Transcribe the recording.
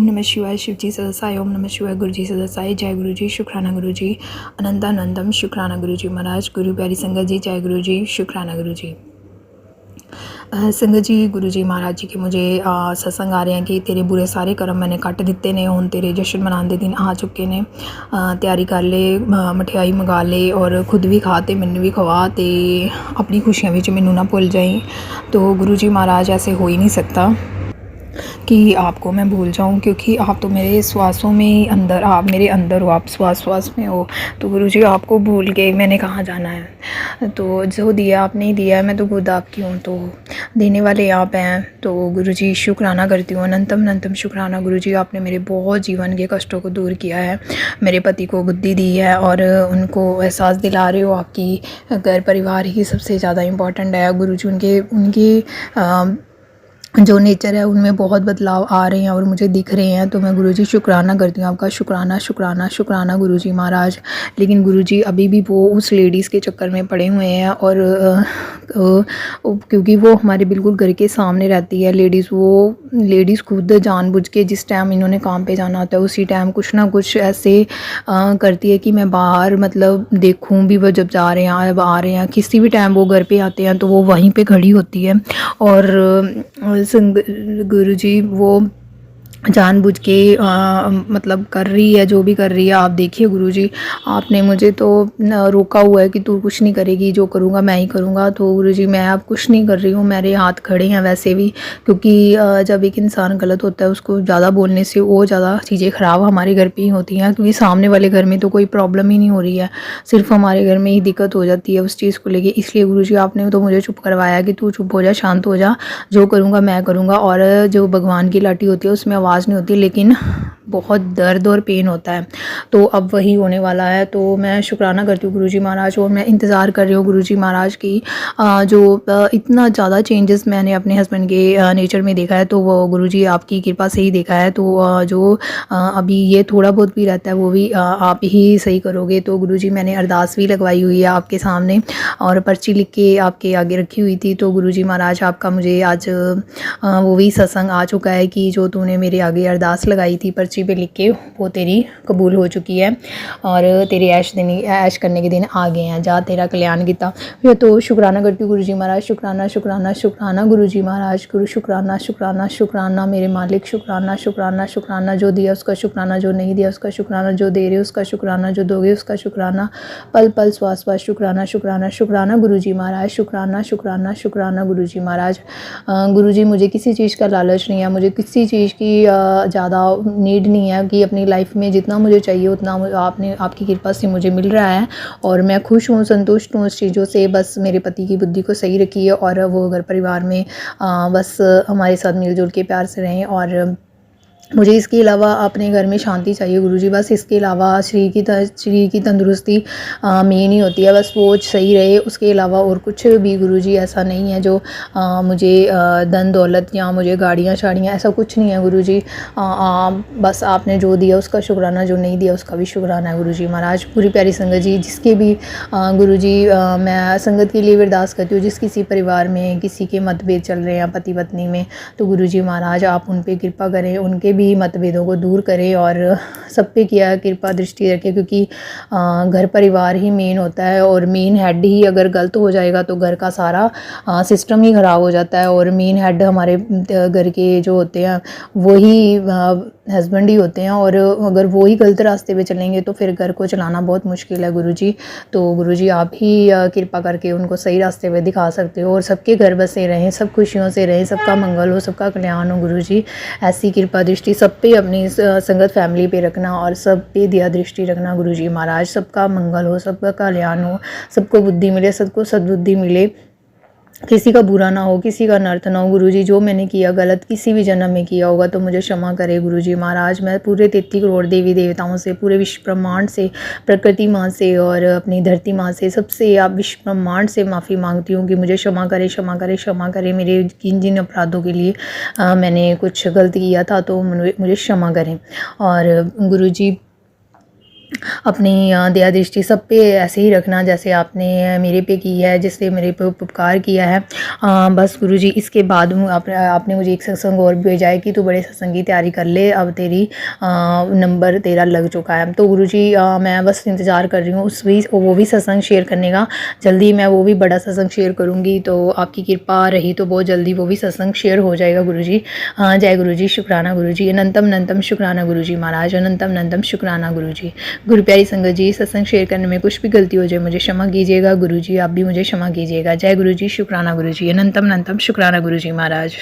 नमः शिवाय। शिव जी सदसाय। ओम नमः शिवाय। गुरु जी सदसाय। जय गुरु जी। शुक्राना गुरु जी। अनंतानंदम। शुक्राना गुरु जी महाराज। गुरु प्यारी संगत जी, जय गुरु जी। शुक्राना गुरु जी। संगत जी, गुरु जी महाराज जी के मुझे सत्संग आ रहे हैं कि तेरे बुरे सारे कर्म मैंने कट दिते ने, हुण तेरे जश्न मनाने के दिन आ चुके ने। तैयारी कर ले, मठियाई मंगा ले और खुद भी खा ते मैनू भी खवा, ते अपनी खुशियां विच मैनू ना भुल जाई। तो गुरु जी महाराज, ऐसे हो ही नहीं सकता कि आपको मैं भूल जाऊं, क्योंकि आप तो मेरे श्वासों में ही अंदर, आप मेरे अंदर हो, आप श्वास श्वास में हो। तो गुरु जी, आपको भूल के मैंने कहाँ जाना है। तो जो दिया आपने ही दिया है, मैं तो खुद आपकी हूँ, तो देने वाले आप हैं। तो गुरु जी शुक्राना करती हूँ, अनंतम अनंतम शुक्राना। गुरु जी, आपने मेरे बहुत जीवन के कष्टों को दूर किया है, मेरे पति को बुद्धि दी है और उनको एहसास दिला रहे हो आपकी घर परिवार ही सबसे ज़्यादा इम्पोर्टेंट है। गुरु जी, उनके जो नेचर है उनमें बहुत बदलाव आ रहे हैं और मुझे दिख रहे हैं। तो मैं गुरुजी शुक्राना करती हूँ आपका। शुक्राना शुक्राना शुक्राना गुरुजी महाराज। लेकिन गुरुजी अभी भी वो उस लेडीज़ के चक्कर में पड़े हुए हैं, और क्योंकि वो हमारे बिल्कुल घर के सामने रहती है लेडीज़। वो लेडीज़ खुद जानबूझ के जिस टाइम इन्होंने काम पे जाना होता है उसी टाइम कुछ ना कुछ ऐसे करती है कि मैं बाहर मतलब देखूं भी, वो जब जा रहे हैं अब आ रहे हैं, किसी भी टाइम वो घर पे आते हैं तो वो वहीं पे खड़ी होती है। और गुरु जी वो जानबूझ के मतलब कर रही है, जो भी कर रही है। आप देखिए गुरु जी, आपने मुझे तो रोका हुआ है कि तू कुछ नहीं करेगी, जो करूँगा मैं ही करूँगा। तो गुरु जी, मैं अब कुछ नहीं कर रही हूँ, मेरे हाथ खड़े हैं वैसे भी, क्योंकि जब एक इंसान गलत होता है उसको ज़्यादा बोलने से वो ज़्यादा चीज़ें ख़राब हमारे घर पे ही होती हैं, क्योंकि सामने वाले घर में तो कोई प्रॉब्लम ही नहीं हो रही है, सिर्फ हमारे घर में ही दिक्कत हो जाती है उस चीज़ को लेके। इसलिए गुरु जी, आपने तो मुझे चुप करवाया कि तू चुप हो जा, शांत हो जा, जो करूँगा मैं करूँगा। और जो भगवान की लाठी होती है उसमें आवाज़ नहीं होती, लेकिन बहुत दर्द और पेन होता है। तो अब वही होने वाला है। तो मैं शुक्राना करती हूँ गुरुजी महाराज, और मैं इंतज़ार कर रही हूँ गुरुजी महाराज की जो इतना ज़्यादा चेंजेस मैंने अपने हस्बैंड के नेचर में देखा है, तो वो गुरुजी आपकी कृपा से ही देखा है। तो जो अभी ये थोड़ा बहुत भी रहता है वो भी आप ही सही करोगे। तो गुरुजी, मैंने अरदास भी लगवाई हुई है आपके सामने और पर्ची लिख के आपके आगे रखी हुई थी। तो गुरुजी महाराज, आपका मुझे आज वो भी सत्संग आ चुका है कि जो तूने मेरे आगे अरदास लगाई थी पर्ची पे लिख के, वो तेरी कबूल हो चुकी है और तेरे ऐश करने के दिन आ गए हैं। जा, तेरा कल्याण किता। तो शुक्राना करती हूँ गुरुजी महाराज। शुक्राना शुक्राना शुक्राना गुरुजी महाराज। गुरु शुक्राना शुक्राना शुक्राना मेरे मालिक। शुक्राना शुक्राना शुक्राना, जो दिया उसका शुक्राना, जो नहीं दिया उसका शुक्राना, जो दे रहे उसका शुक्राना, जो दोगे उसका शुक्राना, पल पल श्वास श्वास शुक्राना शुक्राना शुक्राना गुरुजी महाराज। शुक्राना शुक्राना शुक्राना गुरुजी महाराज। गुरुजी, मुझे किसी चीज़ का लालच नहीं है, मुझे किसी चीज़ की ज़्यादा नीड नहीं है कि अपनी लाइफ में जितना मुझे चाहिए उतना आपने आपकी कृपा से मुझे मिल रहा है, और मैं खुश हूँ, संतुष्ट हूँ उस चीज़ों से। बस मेरे पति की बुद्धि को सही रखिए और वो घर परिवार में बस हमारे साथ मिलजुल के प्यार से रहें। और मुझे इसके अलावा अपने घर में शांति चाहिए गुरुजी, बस इसके अलावा शरीर की तंदुरुस्ती मेन ही होती है, बस वो सही रहे। उसके अलावा और कुछ भी गुरुजी ऐसा नहीं है जो मुझे धन दौलत या मुझे गाड़ियाँ शाड़ियाँ, ऐसा कुछ नहीं है गुरुजी। बस आपने जो दिया उसका शुक्राना, जो नहीं दिया उसका भी शुक्राना है गुरुजी महाराज। पूरी प्यारी संगत जी, जिसके भी गुरुजी मैं संगत के लिए अरदास करती हूँ, जिस किसी परिवार में किसी के मतभेद चल रहे हैं पति पत्नी में, तो गुरुजी महाराज आप उन पर कृपा करें, उनके भी मतभेदों को दूर करें और सब पे किया कृपा दृष्टि रखें, क्योंकि घर परिवार ही मेन होता है, और मेन हेड ही अगर गलत हो जाएगा तो घर का सारा सिस्टम ही ख़राब हो जाता है। और मेन हेड हमारे घर के जो होते हैं वही हस्बैंड ही होते हैं, और अगर वो ही गलत रास्ते पे चलेंगे तो फिर घर को चलाना बहुत मुश्किल है गुरुजी। तो गुरुजी, आप ही कृपा करके उनको सही रास्ते पे दिखा सकते हो, और सबके घर बसे रहें, सब खुशियों से रहें, सबका मंगल हो, सबका कल्याण हो गुरुजी। ऐसी कृपा दृष्टि सब पे अपनी संगत फैमिली पे रखना और सब पे दिया दृष्टि रखना गुरुजी महाराज। सबका मंगल हो, सबका कल्याण हो, सबको बुद्धि मिले, सबको सद्बुद्धि मिले, किसी का बुरा ना हो, किसी का अनर्थ ना हो गुरुजी। जो मैंने किया गलत किसी भी जन्म में किया होगा तो मुझे क्षमा करे गुरुजी महाराज। मैं पूरे 33 करोड़ देवी देवताओं से, पूरे विश्व ब्रह्मांड से, प्रकृति माँ से और अपनी धरती माँ से, सबसे आप विश्व ब्रह्मांड से माफ़ी मांगती हूँ कि मुझे क्षमा करे, क्षमा करे, क्षमा करे। मेरे जिन जिन अपराधों के लिए मैंने कुछ गलत किया था तो मुझे क्षमा करें। और गुरुजी, अपनी दया दृष्टि सब पे ऐसे ही रखना जैसे आपने मेरे पे की है, जिससे मेरे पे उपकार किया है। बस गुरुजी इसके बाद आपने मुझे एक सत्संग और भेजा है कि तू बड़े सत्संग की तैयारी कर ले, अब तेरी नंबर तेरा लग चुका है। तो गुरुजी मैं बस इंतज़ार कर रही हूँ वो भी सत्संग शेयर करने का। जल्दी मैं वो भी बड़ा सत्संग शेयर करूँगी, तो आपकी कृपा रही तो बहुत जल्दी वो भी सत्संग शेयर हो जाएगा गुरुजी। जय गुरुजी, शुक्राना गुरुजी, अनंतम अनंतम शुक्राना गुरुजी महाराज, अनंतम अनंतम शुक्राना गुरुजी। गुरु प्यारी संगत जी, सत्संग शेयर करने में कुछ भी गलती हो जाए मुझे क्षमा कीजिएगा गुरुजी, आप भी मुझे क्षमा कीजिएगा। जय गुरुजी, शुक्राना गुरुजी, अनंतम अनंतम शुक्राना गुरुजी महाराज।